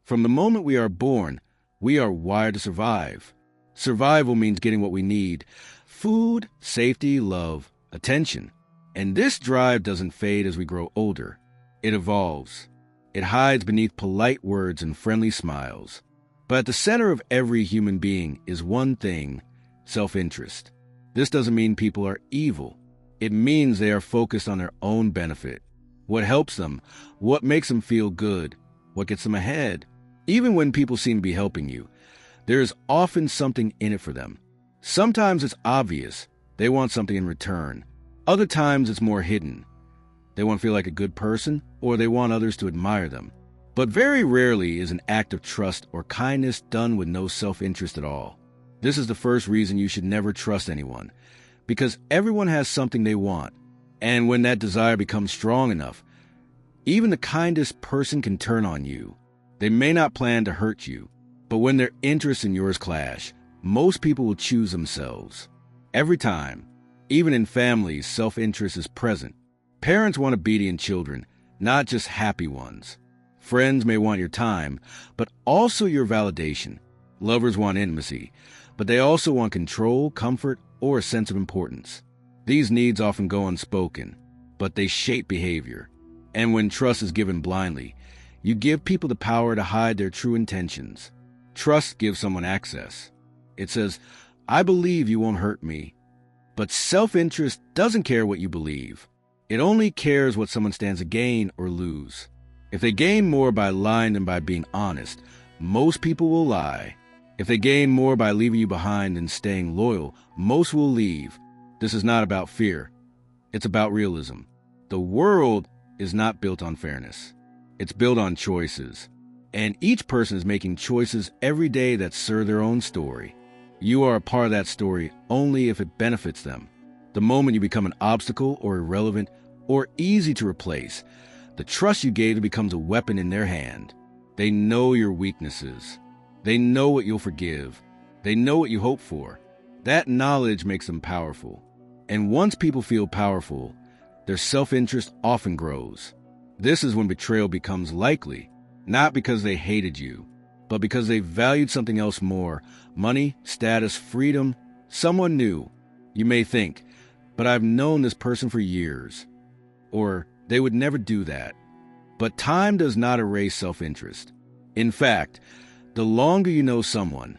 From the moment we are born, we are wired to survive. Survival means getting what we need: food, safety, love, attention. And this drive doesn't fade as we grow older. It evolves. It hides beneath polite words and friendly smiles. But at the center of every human being is one thing: self-interest. This doesn't mean people are evil. It means they are focused on their own benefit. What helps them, what makes them feel good, what gets them ahead. Even when people seem to be helping you, there is often something in it for them. Sometimes it's obvious. They want something in return. Other times it's more hidden. They want to feel like a good person, or they want others to admire them. But very rarely is an act of trust or kindness done with no self-interest at all. This is the first reason you should never trust anyone, because everyone has something they want. And when that desire becomes strong enough, even the kindest person can turn on you. They may not plan to hurt you, but when their interests and yours clash, most people will choose themselves. Every time, even in families, self-interest is present. Parents want obedient children, not just happy ones. Friends may want your time, but also your validation. Lovers want intimacy, but they also want control, comfort, or a sense of importance. These needs often go unspoken, but they shape behavior. And when trust is given blindly, you give people the power to hide their true intentions. Trust gives someone access. It says, "I believe you won't hurt me." But self-interest doesn't care what you believe. It only cares what someone stands to gain or lose. If they gain more by lying than by being honest, most people will lie. If they gain more by leaving you behind than staying loyal, most will leave. This is not about fear. It's about realism. The world is not built on fairness. It's built on choices. And each person is making choices every day that serve their own story. You are a part of that story only if it benefits them. The moment you become an obstacle or irrelevant or easy to replace, the trust you gave becomes a weapon in their hand. They know your weaknesses. They know what you'll forgive. They know what you hope for. That knowledge makes them powerful. And once people feel powerful, their self-interest often grows. This is when betrayal becomes likely, not because they hated you, but because they valued something else more: money, status, freedom, someone new. You may think, "But I've known this person for years," or "They would never do that." But time does not erase self-interest. In fact, the longer you know someone,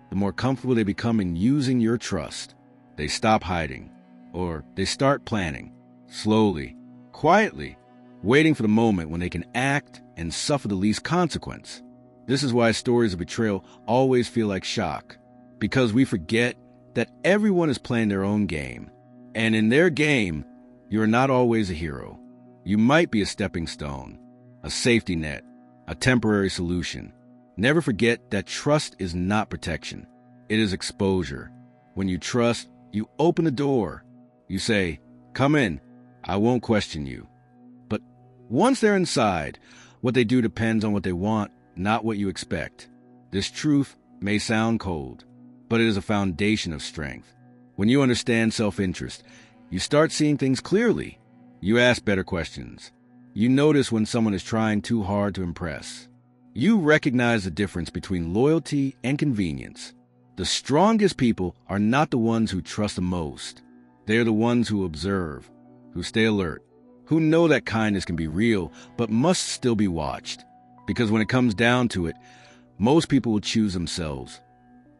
the more comfortable they become in using your trust. They stop hiding, or they start planning, slowly, quietly, waiting for the moment when they can act and suffer the least consequence. This is why stories of betrayal always feel like shock, because we forget that everyone is playing their own game. And in their game, you're not always a hero. You might be a stepping stone, a safety net, a temporary solution. Never forget that trust is not protection. It is exposure. When you trust, you open the door. You say, "Come in. I won't question you." But once they're inside, what they do depends on what they want, not what you expect. This truth may sound cold, but it is a foundation of strength. When you understand self-interest, you start seeing things clearly. You ask better questions. You notice when someone is trying too hard to impress. You recognize the difference between loyalty and convenience. The strongest people are not the ones who trust the most. They are the ones who observe, who stay alert, who know that kindness can be real but must still be watched. Because when it comes down to it, most people will choose themselves.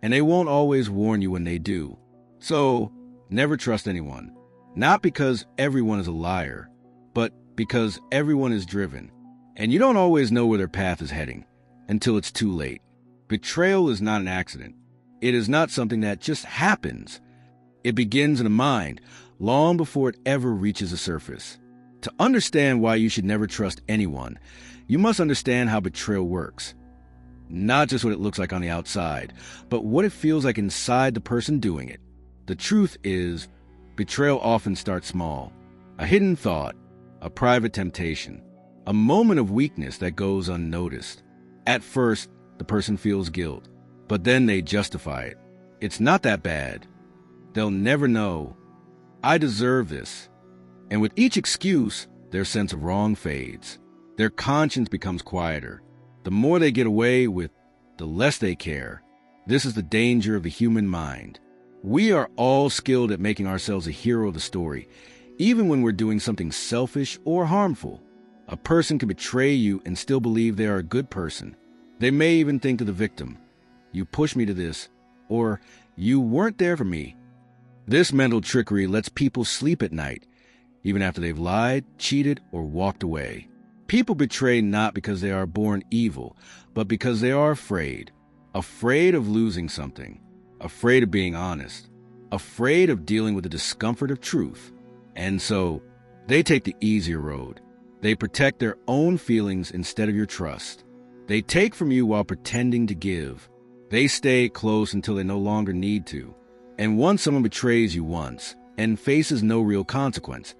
And they won't always warn you when they do. So, never trust anyone. Not because everyone is a liar, but because everyone is driven. And you don't always know where their path is heading until it's too late. Betrayal is not an accident. It is not something that just happens. It begins in the mind long before it ever reaches the surface. To understand why you should never trust anyone, you must understand how betrayal works. Not just what it looks like on the outside, but what it feels like inside the person doing it. The truth is, betrayal often starts small. A hidden thought, a private temptation, a moment of weakness that goes unnoticed. At first, the person feels guilt, but then they justify it. It's not that bad. They'll never know. I deserve this. And with each excuse, their sense of wrong fades. Their conscience becomes quieter. The more they get away with, the less they care. This is the danger of the human mind. We are all skilled at making ourselves a hero of the story, even when we're doing something selfish or harmful. A person can betray you and still believe they are a good person. They may even think to the victim, "You pushed me to this," or "You weren't there for me." This mental trickery lets people sleep at night, even after they've lied, cheated, or walked away. People betray not because they are born evil, but because they are afraid. Afraid of losing something. Afraid of being honest. Afraid of dealing with the discomfort of truth. And so, they take the easier road. They protect their own feelings instead of your trust. They take from you while pretending to give. They stay close until they no longer need to. And once someone betrays you once and faces no real consequence,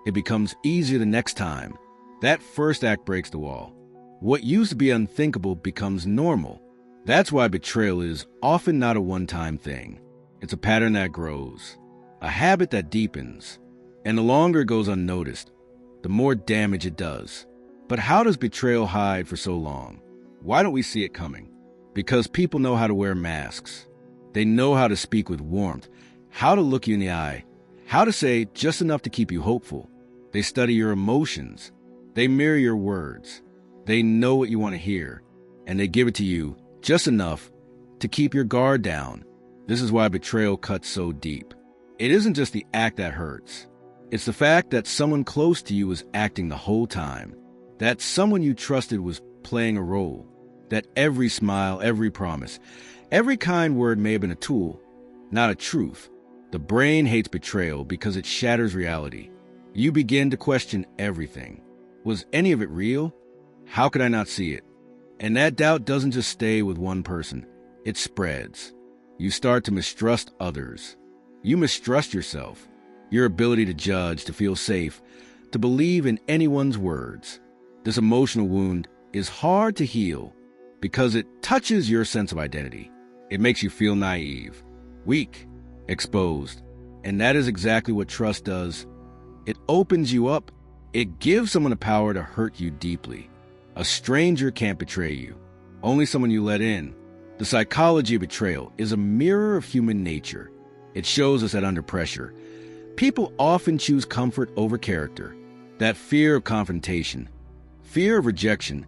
it becomes easier the next time. That first act breaks the wall. What used to be unthinkable becomes normal. That's why betrayal is often not a one-time thing. It's a pattern that grows, a habit that deepens, and the longer it goes unnoticed, the more damage it does. But how does betrayal hide for so long? Why don't we see it coming? Because people know how to wear masks. They know how to speak with warmth, how to look you in the eye, how to say just enough to keep you hopeful. They study your emotions. They mirror your words. They know what you want to hear, and they give it to you just enough to keep your guard down. This is why betrayal cuts so deep. It isn't just the act that hurts. It's the fact that someone close to you was acting the whole time, that someone you trusted was playing a role, that every smile, every promise, every kind word may have been a tool, not a truth. The brain hates betrayal because it shatters reality. You begin to question everything. Was any of it real? How could I not see it? And that doubt doesn't just stay with one person. It spreads. You start to mistrust others. You mistrust yourself, your ability to judge, to feel safe, to believe in anyone's words. This emotional wound is hard to heal because it touches your sense of identity. It makes you feel naive, weak, exposed. And that is exactly what trust does. It opens you up. It gives someone the power to hurt you deeply. A stranger can't betray you, only someone you let in. The psychology of betrayal is a mirror of human nature. It shows us that under pressure, people often choose comfort over character. That fear of confrontation, fear of rejection,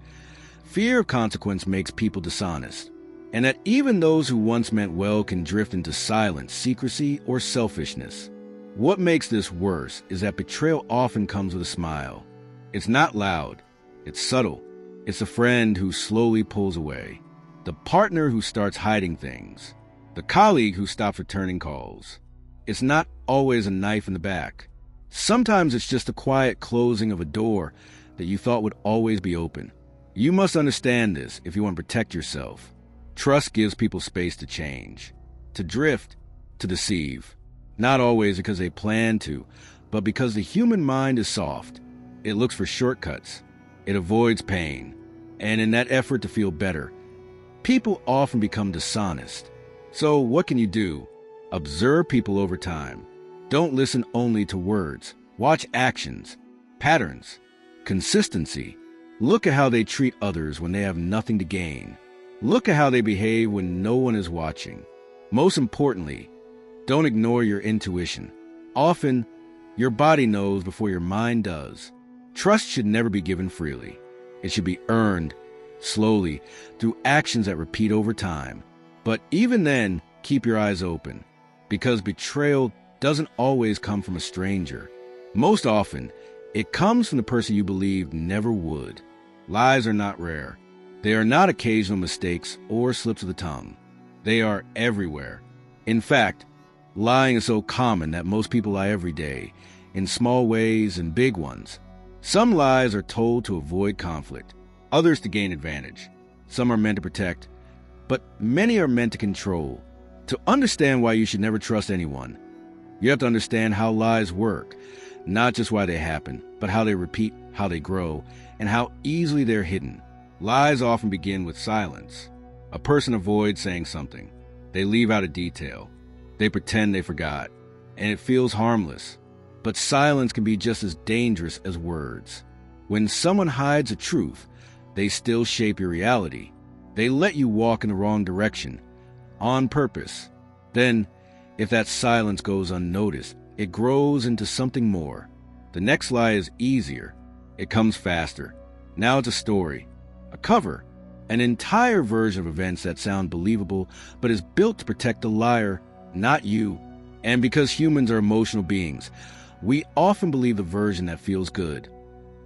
fear of consequence makes people dishonest. And that even those who once meant well can drift into silence, secrecy, or selfishness. What makes this worse is that betrayal often comes with a smile. It's not loud. It's subtle. It's a friend who slowly pulls away. The partner who starts hiding things. The colleague who stops returning calls. It's not always a knife in the back. Sometimes it's just a quiet closing of a door that you thought would always be open. You must understand this if you want to protect yourself. Trust gives people space to change, to drift, to deceive. Not always because they plan to, but because the human mind is soft. It looks for shortcuts. It avoids pain. And in that effort to feel better, people often become dishonest. So what can you do? Observe people over time. Don't listen only to words. Watch actions, patterns, consistency. Look at how they treat others when they have nothing to gain. Look at how they behave when no one is watching. Most importantly, don't ignore your intuition. Often, your body knows before your mind does. Trust should never be given freely. It should be earned, slowly, through actions that repeat over time. But even then, keep your eyes open, because betrayal doesn't always come from a stranger. Most often, it comes from the person you believed never would. Lies are not rare. They are not occasional mistakes or slips of the tongue. They are everywhere. In fact, lying is so common that most people lie every day, in small ways and big ones. Some lies are told to avoid conflict, others to gain advantage. Some are meant to protect, but many are meant to control. To understand why you should never trust anyone, you have to understand how lies work, not just why they happen, but how they repeat, how they grow, and how easily they're hidden. Lies often begin with silence. A person avoids saying something. They leave out a detail. They pretend they forgot, and it feels harmless. But silence can be just as dangerous as words. When someone hides a truth, they still shape your reality. They let you walk in the wrong direction, on purpose. Then, if that silence goes unnoticed, it grows into something more. The next lie is easier. It comes faster. Now it's a story, a cover, an entire version of events that sound believable, but is built to protect the liar, not you. And because humans are emotional beings, we often believe the version that feels good,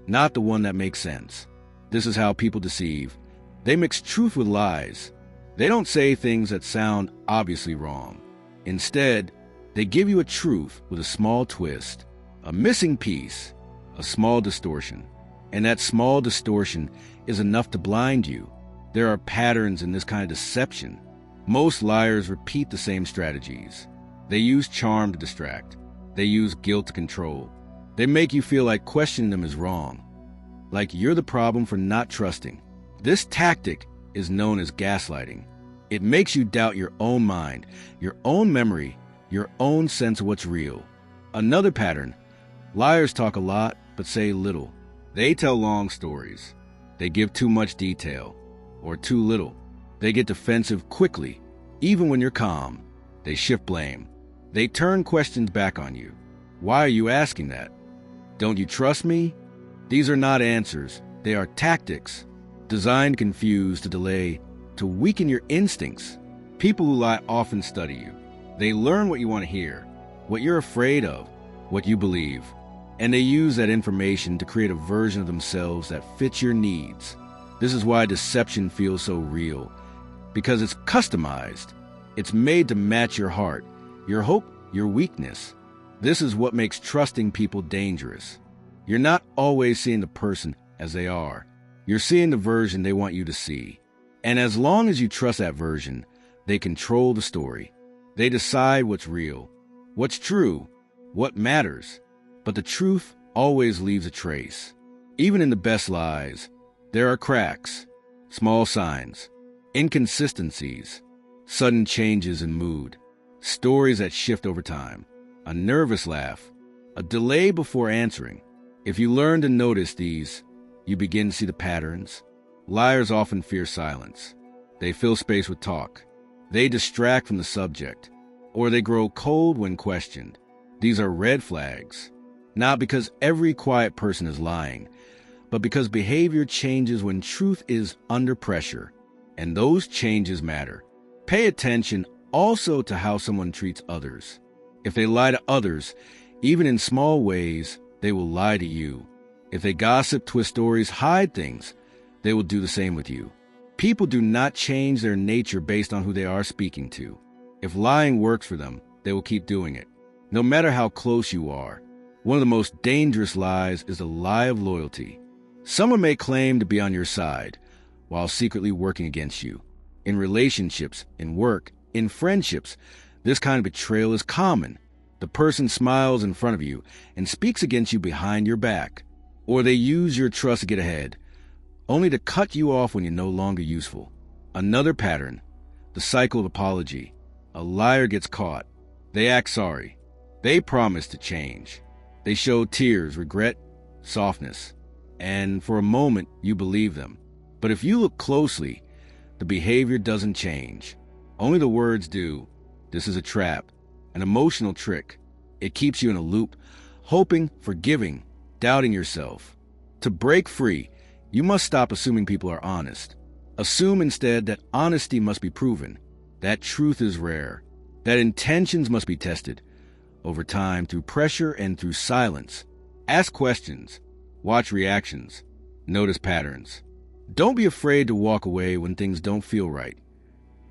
not the one that makes sense. This is how people deceive. They mix truth with lies. They don't say things that sound obviously wrong. Instead, they give you a truth with a small twist, a missing piece, a small distortion. And that small distortion is enough to blind you. There are patterns in this kind of deception. Most liars repeat the same strategies. They use charm to distract. They use guilt to control. They make you feel like questioning them is wrong, like you're the problem for not trusting. This tactic is known as gaslighting. It makes you doubt your own mind, your own memory, your own sense of what's real. Another pattern: liars talk a lot but say little. They tell long stories. They give too much detail, or too little. They get defensive quickly, even when you're calm. They shift blame. They turn questions back on you. Why are you asking that? Don't you trust me? These are not answers. They are tactics, designed to confuse, to delay, to weaken your instincts. People who lie often study you. They learn what you want to hear, what you're afraid of, what you believe. And they use that information to create a version of themselves that fits your needs. This is why deception feels so real, because it's customized. It's made to match your heart, your hope, your weakness. This is what makes trusting people dangerous. You're not always seeing the person as they are. You're seeing the version they want you to see. And as long as you trust that version, they control the story. They decide what's real, what's true, what matters. But the truth always leaves a trace. Even in the best lies, there are cracks, small signs, inconsistencies, sudden changes in mood, stories that shift over time, a nervous laugh, a delay before answering. If you learn to notice these, you begin to see the patterns. Liars often fear silence. They fill space with talk. They distract from the subject, or they grow cold when questioned. These are red flags, not because every quiet person is lying, but because behavior changes when truth is under pressure, and those changes matter. Pay attention also to how someone treats others. If they lie to others, even in small ways, they will lie to you. If they gossip, twist stories, hide things, they will do the same with you. People do not change their nature based on who they are speaking to. If lying works for them, they will keep doing it, no matter how close you are. One of the most dangerous lies is the lie of loyalty. Someone may claim to be on your side while secretly working against you. In relationships, in work, in friendships, this kind of betrayal is common. The person smiles in front of you and speaks against you behind your back. Or they use your trust to get ahead, only to cut you off when you're no longer useful. Another pattern: the cycle of apology. A liar gets caught. They act sorry. They promise to change. They show tears, regret, softness. And for a moment, you believe them. But if you look closely, the behavior doesn't change. Only the words do. This is a trap, an emotional trick. It keeps you in a loop, hoping, forgiving, doubting yourself. To break free, you must stop assuming people are honest. Assume instead that honesty must be proven, that truth is rare, that intentions must be tested over time through pressure and through silence. Ask questions, watch reactions, notice patterns. Don't be afraid to walk away when things don't feel right.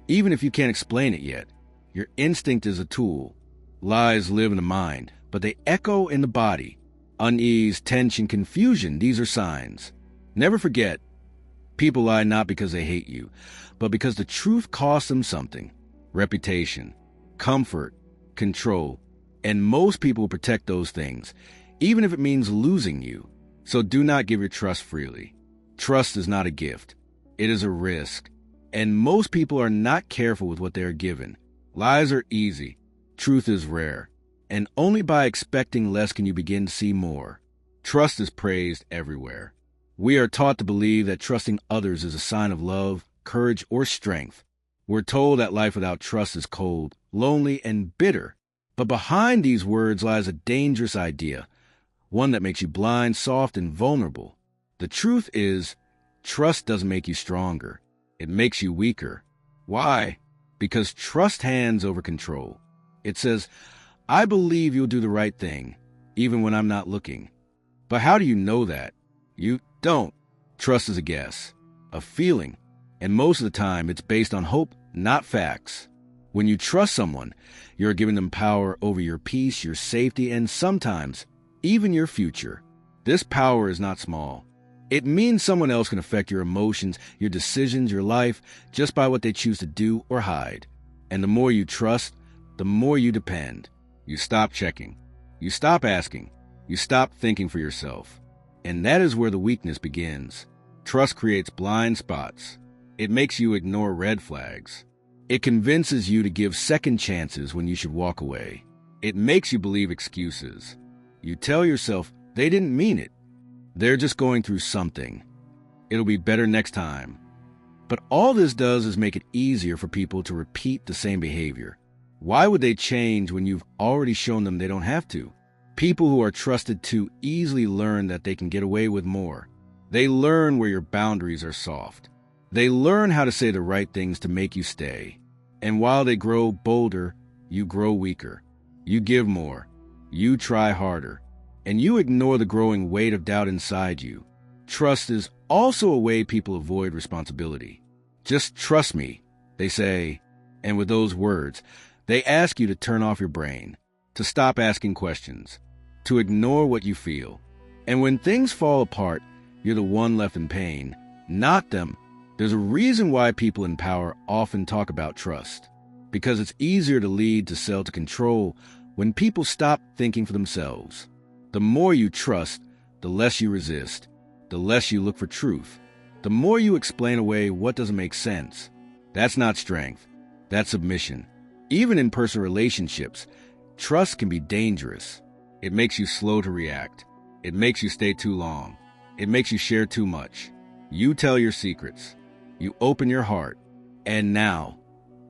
Even if you can't explain it yet, your instinct is a tool. Lies live in the mind, but they echo in the body. Unease, tension, confusion, these are signs. Never forget, people lie not because they hate you, but because the truth costs them something. Reputation, comfort, control. And most people will protect those things, even if it means losing you. So do not give your trust freely. Trust is not a gift. It is a risk. And most people are not careful with what they are given. Lies are easy. Truth is rare. And only by expecting less can you begin to see more. Trust is praised everywhere. We are taught to believe that trusting others is a sign of love, courage, or strength. We're told that life without trust is cold, lonely, and bitter. But behind these words lies a dangerous idea, one that makes you blind, soft, and vulnerable. The truth is, trust doesn't make you stronger. It makes you weaker. Why? Because trust hands over control. It says, I believe you'll do the right thing, even when I'm not looking. But how do you know that? You don't. Trust is a guess, a feeling, and most of the time it's based on hope, not facts. When you trust someone, you're giving them power over your peace, your safety, and sometimes even your future. This power is not small. It means someone else can affect your emotions, your decisions, your life, just by what they choose to do or hide. And the more you trust, the more you depend. You stop checking. You stop asking. You stop thinking for yourself. And that is where the weakness begins. Trust creates blind spots. It makes you ignore red flags. It convinces you to give second chances when you should walk away. It makes you believe excuses. You tell yourself they didn't mean it. They're just going through something. It'll be better next time. But all this does is make it easier for people to repeat the same behavior. Why would they change when you've already shown them they don't have to? People who are trusted too easily learn that they can get away with more. They learn where your boundaries are soft. They learn how to say the right things to make you stay. And while they grow bolder, you grow weaker. You give more. You try harder. And you ignore the growing weight of doubt inside you. Trust is also a way people avoid responsibility. Just trust me, they say. And with those words, they ask you to turn off your brain, to stop asking questions, to ignore what you feel. And when things fall apart, you're the one left in pain, not them. There's a reason why people in power often talk about trust. Because it's easier to lead, to sell, to control when people stop thinking for themselves. The more you trust, the less you resist, the less you look for truth, the more you explain away what doesn't make sense. That's not strength. That's submission. Even in personal relationships, trust can be dangerous. It makes you slow to react. It makes you stay too long. It makes you share too much. You tell your secrets. You open your heart. And now,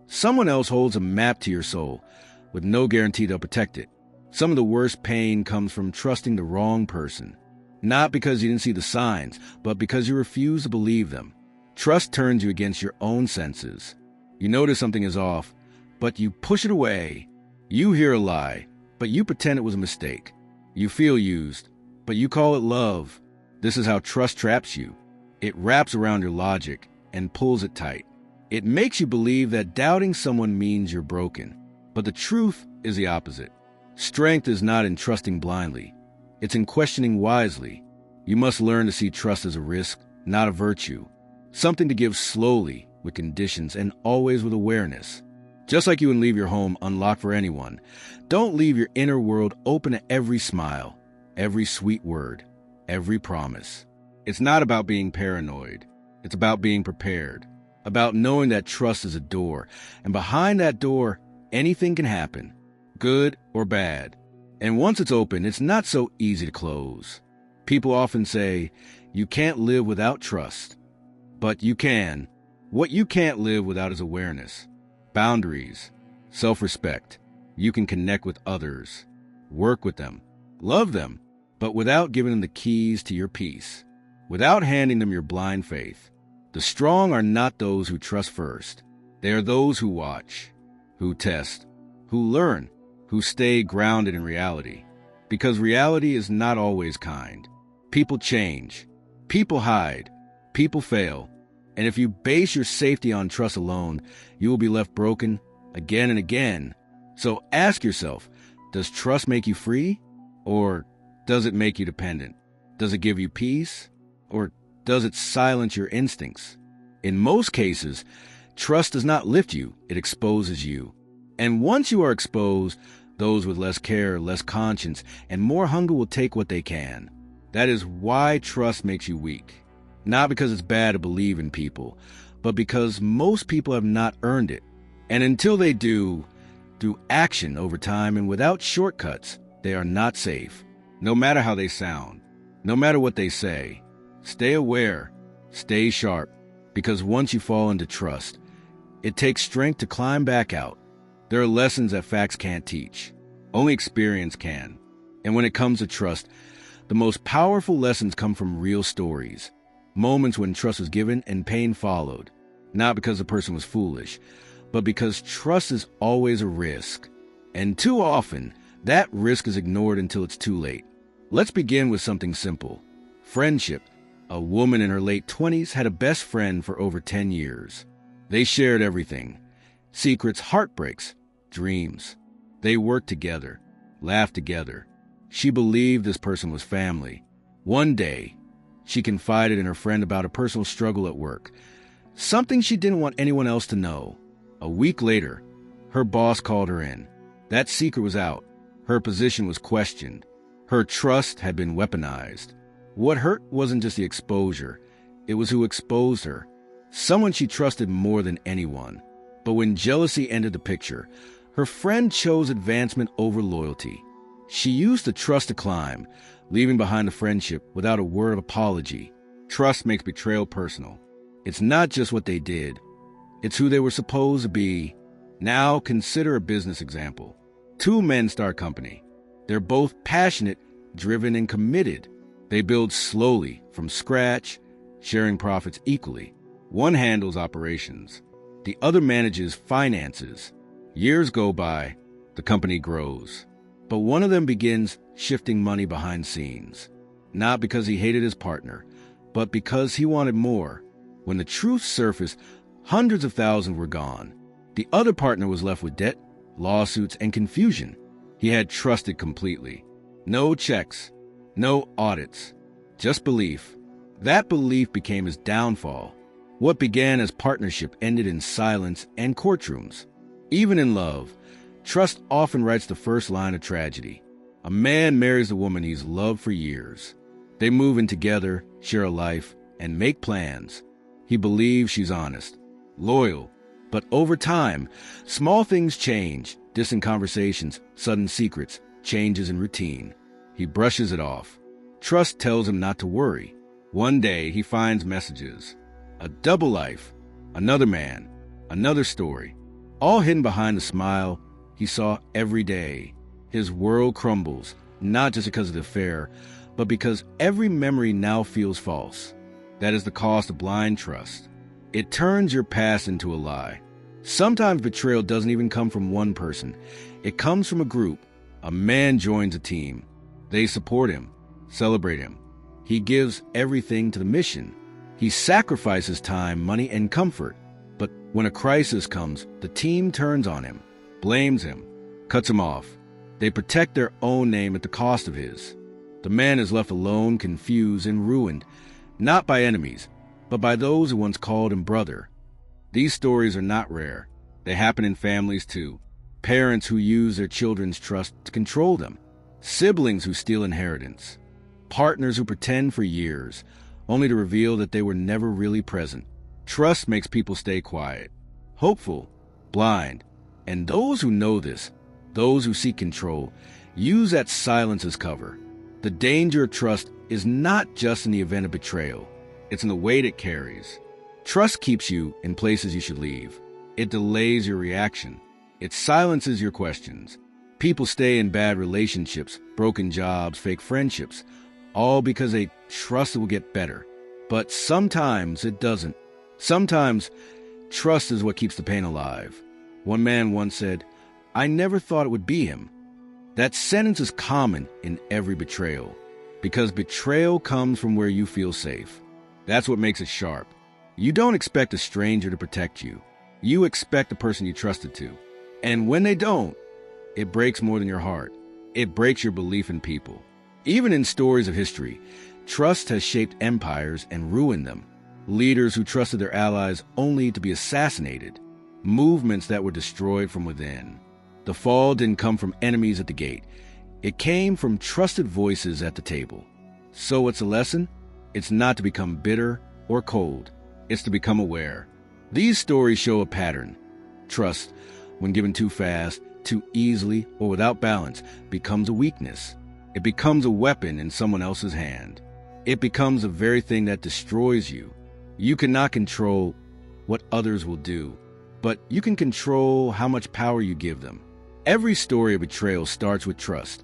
someone else holds a map to your soul with no guarantee they'll protect it. Some of the worst pain comes from trusting the wrong person. Not because you didn't see the signs, but because you refuse to believe them. Trust turns you against your own senses. You notice something is off, but you push it away. You hear a lie, but you pretend it was a mistake. You feel used, but you call it love. This is how trust traps you. It wraps around your logic and pulls it tight. It makes you believe that doubting someone means you're broken. But the truth is the opposite. Strength is not in trusting blindly. It's in questioning wisely. You must learn to see trust as a risk, not a virtue. Something to give slowly, with conditions, and always with awareness. Just like you wouldn't leave your home unlocked for anyone, don't leave your inner world open to every smile, every sweet word, every promise. It's not about being paranoid. It's about being prepared. About knowing that trust is a door, and behind that door, anything can happen. Good or bad. And once it's open, it's not so easy to close. People often say, you can't live without trust. But you can. What you can't live without is awareness, boundaries, self-respect. You can connect with others, work with them, love them, but without giving them the keys to your peace, without handing them your blind faith. The strong are not those who trust first. They are those who watch, who test, who learn, who stay grounded in reality. Because reality is not always kind. People change. People hide. People fail. And if you base your safety on trust alone, you will be left broken again and again. So ask yourself, does trust make you free? Or does it make you dependent? Does it give you peace? Or does it silence your instincts? In most cases, trust does not lift you, it exposes you. And once you are exposed, those with less care, less conscience, and more hunger will take what they can. That is why trust makes you weak. Not because it's bad to believe in people, but because most people have not earned it. And until they do, through action over time and without shortcuts, they are not safe. No matter how they sound, no matter what they say. Stay aware, stay sharp, because once you fall into trust, it takes strength to climb back out. There are lessons that facts can't teach. Only experience can. And when it comes to trust, the most powerful lessons come from real stories. Moments when trust was given and pain followed. Not because the person was foolish, but because trust is always a risk. And too often, that risk is ignored until it's too late. Let's begin with something simple. Friendship. A woman in her late 20s had a best friend for over 10 years. They shared everything. Secrets, heartbreaks, dreams. They worked together, laughed together. She believed this person was family. One day, she confided in her friend about a personal struggle at work, something she didn't want anyone else to know. A week later, her boss called her in. That secret was out. Her position was questioned. Her trust had been weaponized. What hurt wasn't just the exposure. It was who exposed her. Someone she trusted more than anyone. But when jealousy entered the picture, her friend chose advancement over loyalty. She used the trust to climb, leaving behind the friendship without a word of apology. Trust makes betrayal personal. It's not just what they did. It's who they were supposed to be. Now consider a business example. Two men start a company. They're both passionate, driven, and committed. They build slowly, from scratch, sharing profits equally. One handles operations. The other manages finances. Years go by. The company grows. But one of them begins shifting money behind scenes. Not because he hated his partner, but because he wanted more. When the truth surfaced, hundreds of thousands were gone. The other partner was left with debt, lawsuits, and confusion. He had trusted completely. No checks. No audits, just belief. That belief became his downfall. What began as partnership ended in silence and courtrooms. Even in love, trust often writes the first line of tragedy. A man marries a woman he's loved for years. They move in together, share a life, and make plans. He believes she's honest, loyal. But over time, small things change. Distant conversations, sudden secrets, changes in routine. He brushes it off. Trust tells him not to worry. One day, he finds messages. A double life, another man, another story, all hidden behind the smile he saw every day. His world crumbles, not just because of the affair, but because every memory now feels false. That is the cost of blind trust. It turns your past into a lie. Sometimes betrayal doesn't even come from one person. It comes from a group. A man joins a team. They support him, celebrate him. He gives everything to the mission. He sacrifices time, money, and comfort. But when a crisis comes, the team turns on him, blames him, cuts him off. They protect their own name at the cost of his. The man is left alone, confused, and ruined, not by enemies, but by those who once called him brother. These stories are not rare. They happen in families too. Parents who use their children's trust to control them. Siblings who steal inheritance. Partners who pretend for years, only to reveal that they were never really present. Trust makes people stay quiet, hopeful, blind. And those who know this, those who seek control, use that silence as cover. The danger of trust is not just in the event of betrayal. It's in the weight it carries. Trust keeps you in places you should leave. It delays your reaction. It silences your questions. People stay in bad relationships, broken jobs, fake friendships, all because they trust it will get better. But sometimes it doesn't. Sometimes trust is what keeps the pain alive. One man once said, "I never thought it would be him." That sentence is common in every betrayal, because betrayal comes from where you feel safe. That's what makes it sharp. You don't expect a stranger to protect you. You expect the person you trusted to. And when they don't, it breaks more than your heart. It breaks your belief in people. Even in stories of history, trust has shaped empires and ruined them. Leaders who trusted their allies only to be assassinated. Movements that were destroyed from within. The fall didn't come from enemies at the gate. It came from trusted voices at the table. So what's the lesson? It's not to become bitter or cold. It's to become aware. These stories show a pattern. Trust, when given too fast, too easily, or without balance, becomes a weakness. It becomes a weapon in someone else's hand. it becomes the very thing that destroys you. You cannot control what others will do, but you can control how much power you give them. Every story of betrayal starts with trust,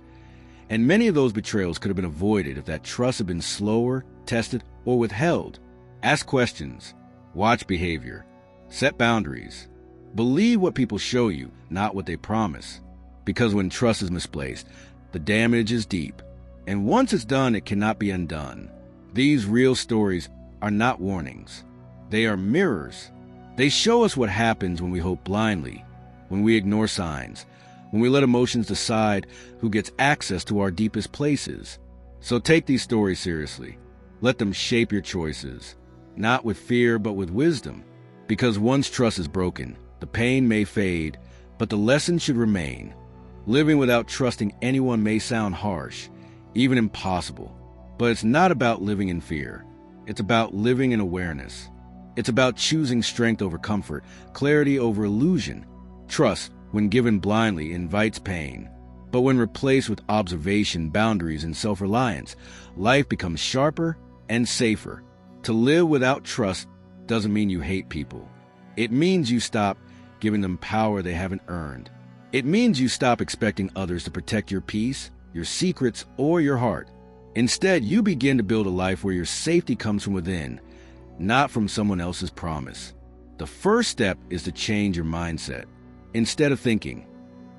and many of those betrayals could have been avoided if that trust had been slower, tested, or withheld. Ask questions, watch behavior, set boundaries. Believe what people show you, not what they promise. Because when trust is misplaced, the damage is deep. And once it's done, it cannot be undone. These real stories are not warnings. They are mirrors. They show us what happens when we hope blindly, when we ignore signs, when we let emotions decide who gets access to our deepest places. So take these stories seriously. Let them shape your choices, not with fear, but with wisdom. Because once trust is broken, the pain may fade, but the lesson should remain. Living without trusting anyone may sound harsh, even impossible, but it's not about living in fear. It's about living in awareness. It's about choosing strength over comfort, clarity over illusion. Trust, when given blindly, invites pain. But when replaced with observation, boundaries, and self-reliance, life becomes sharper and safer. To live without trust doesn't mean you hate people. It means you stop giving them power they haven't earned. It means you stop expecting others to protect your peace, your secrets, or your heart. Instead, you begin to build a life where your safety comes from within, not from someone else's promise. The first step is to change your mindset. Instead of thinking,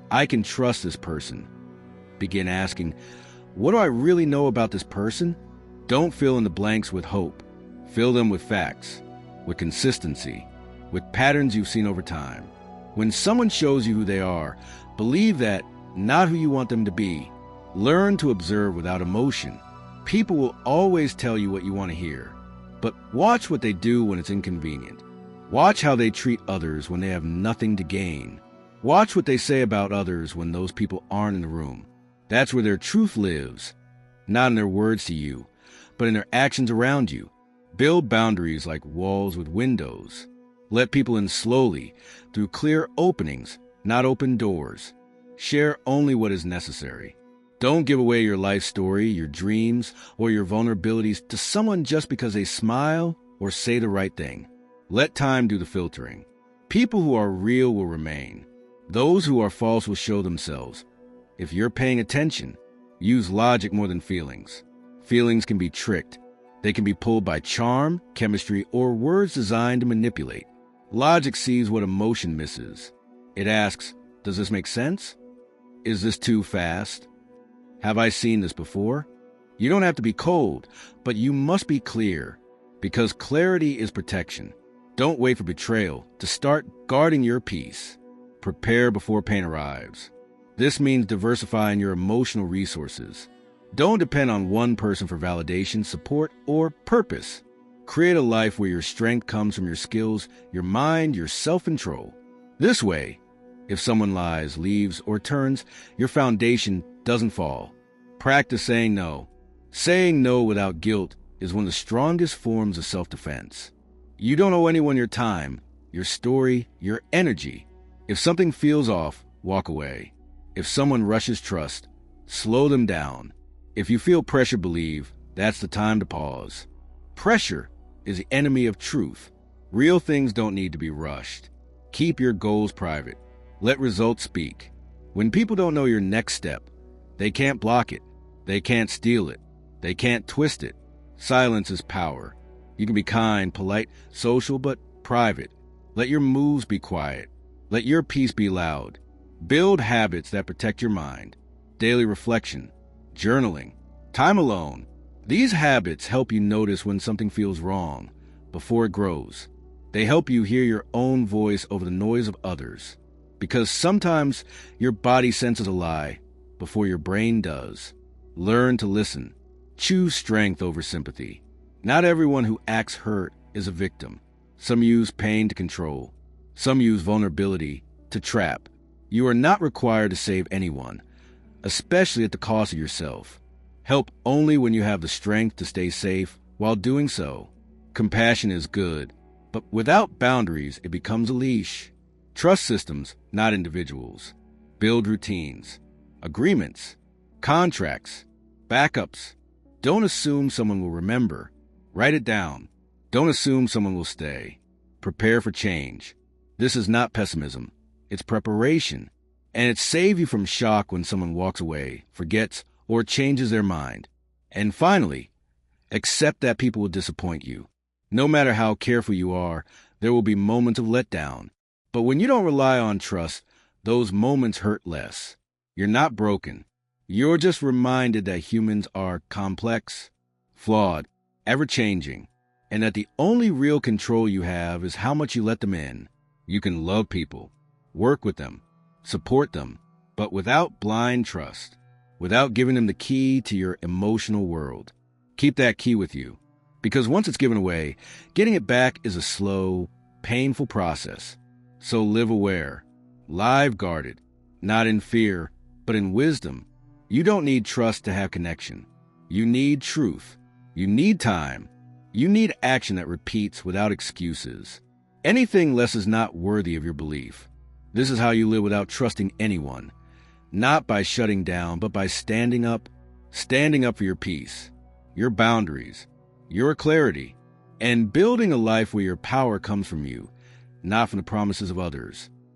I can trust this person, begin asking, what do I really know about this person? Don't fill in the blanks with hope. Fill them with facts, with consistency, with patterns you've seen over time. When someone shows you who they are, believe that, not who you want them to be. Learn to observe without emotion. People will always tell you what you want to hear, but watch what they do when it's inconvenient. Watch how they treat others when they have nothing to gain. Watch what they say about others when those people aren't in the room. That's where their truth lives, not in their words to you, but in their actions around you. Build boundaries like walls with windows. Let people in slowly, through clear openings, not open doors. Share only what is necessary. Don't give away your life story, your dreams, or your vulnerabilities to someone just because they smile or say the right thing. Let time do the filtering. People who are real will remain. Those who are false will show themselves. If you're paying attention, use logic more than feelings. Feelings can be tricked. They can be pulled by charm, chemistry, or words designed to manipulate. Logic sees what emotion misses. It asks, does this make sense? Is this too fast? Have I seen this before? You don't have to be cold, but you must be clear, because clarity is protection. Don't wait for betrayal to start guarding your peace. Prepare before pain arrives. This means diversifying your emotional resources. Don't depend on one person for validation, support, or purpose. Create a life where your strength comes from your skills, your mind, your self-control. This way, if someone lies, leaves, or turns, your foundation doesn't fall. Practice saying no. Saying no without guilt is one of the strongest forms of self-defense. You don't owe anyone your time, your story, your energy. If something feels off, walk away. If someone rushes trust, slow them down. If you feel pressure, believe that's the time to pause. Pressure is the enemy of truth. Real things don't need to be rushed. Keep your goals private. Let results speak. When people don't know your next step, they can't block it. They can't steal it. They can't twist it. Silence is power. You can be kind, polite, social, but private. Let your moves be quiet. Let your peace be loud. Build habits that protect your mind. Daily reflection, journaling, time alone. These habits help you notice when something feels wrong before it grows. They help you hear your own voice over the noise of others. Because sometimes your body senses a lie before your brain does. Learn to listen. Choose strength over sympathy. Not everyone who acts hurt is a victim. Some use pain to control. Some use vulnerability to trap. You are not required to save anyone, especially at the cost of yourself. Help only when you have the strength to stay safe while doing so. Compassion is good, but without boundaries, it becomes a leash. Trust systems, not individuals. Build routines, agreements, contracts, backups. Don't assume someone will remember. Write it down. Don't assume someone will stay. Prepare for change. This is not pessimism. It's preparation. And it saves you from shock when someone walks away, forgets, or changes their mind. And finally, accept that people will disappoint you. No matter how careful you are, there will be moments of letdown. But when you don't rely on trust, those moments hurt less. You're not broken. You're just reminded that humans are complex, flawed, ever-changing, and that the only real control you have is how much you let them in. You can love people, work with them, support them, but without blind trust, without giving them the key to your emotional world. Keep that key with you, because once it's given away, getting it back is a slow, painful process. So live aware, live guarded, not in fear, but in wisdom. You don't need trust to have connection. You need truth. You need time. You need action that repeats without excuses. Anything less is not worthy of your belief. This is how you live without trusting anyone. Not by shutting down, but by standing up for your peace, your boundaries, your clarity, and building a life where your power comes from you, not from the promises of others.